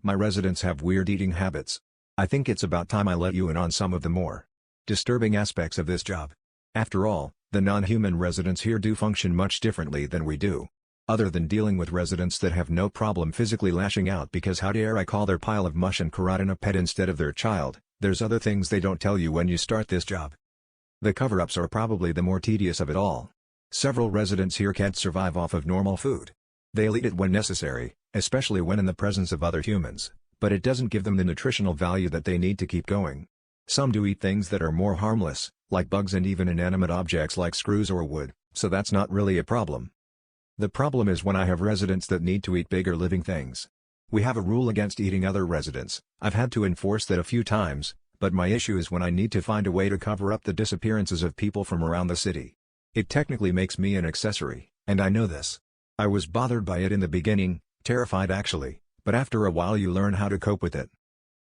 My residents have weird eating habits. I think it's about time I let you in on some of the more disturbing aspects of this job. After all, the non-human residents here do function much differently than we do. Other than dealing with residents that have no problem physically lashing out because how dare I call their pile of mush and carotid a pet instead of their child, there's other things they don't tell you when you start this job. The cover-ups are probably the more tedious of it all. Several residents here can't survive off of normal food. They'll eat it when necessary, especially when in the presence of other humans, but it doesn't give them the nutritional value that they need to keep going. Some do eat things that are more harmless, like bugs and even inanimate objects like screws or wood, so that's not really a problem. The problem is when I have residents that need to eat bigger living things. We have a rule against eating other residents. I've had to enforce that a few times, but my issue is when I need to find a way to cover up the disappearances of people from around the city. It technically makes me an accessory, and I know this. I was bothered by it in the beginning, terrified actually, but after a while you learn how to cope with it.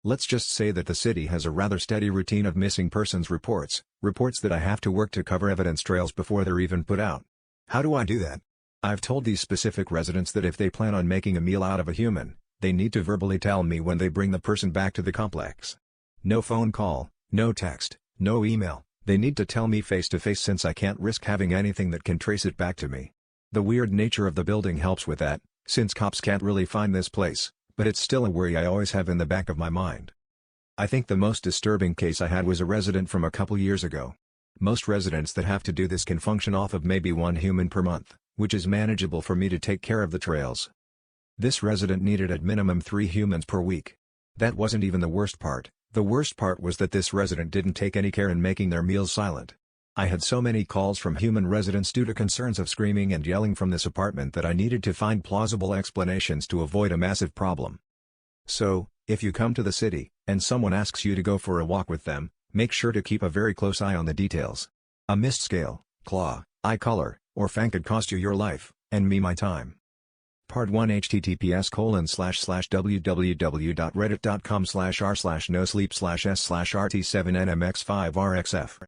Let's just say that the city has a rather steady routine of missing persons reports that I have to work to cover evidence trails before they're even put out. How do I do that? I've told these specific residents that if they plan on making a meal out of a human, they need to verbally tell me when they bring the person back to the complex. No phone call, no text, no email, they need to tell me face to face since I can't risk having anything that can trace it back to me. The weird nature of the building helps with that, since cops can't really find this place, but it's still a worry I always have in the back of my mind. I think the most disturbing case I had was a resident from a couple years ago. Most residents that have to do this can function off of maybe one human per month, which is manageable for me to take care of the trails. This resident needed at minimum 3 humans per week. That wasn't even the worst part. The worst part was that this resident didn't take any care in making their meals silent. I had so many calls from human residents due to concerns of screaming and yelling from this apartment that I needed to find plausible explanations to avoid a massive problem. So, if you come to the city, and someone asks you to go for a walk with them, make sure to keep a very close eye on the details. A missed scale, claw, eye color, or fang could cost you your life, and me my time. Part 1 https://www.reddit.com/r/nosleep/s/rt7nmx5rxf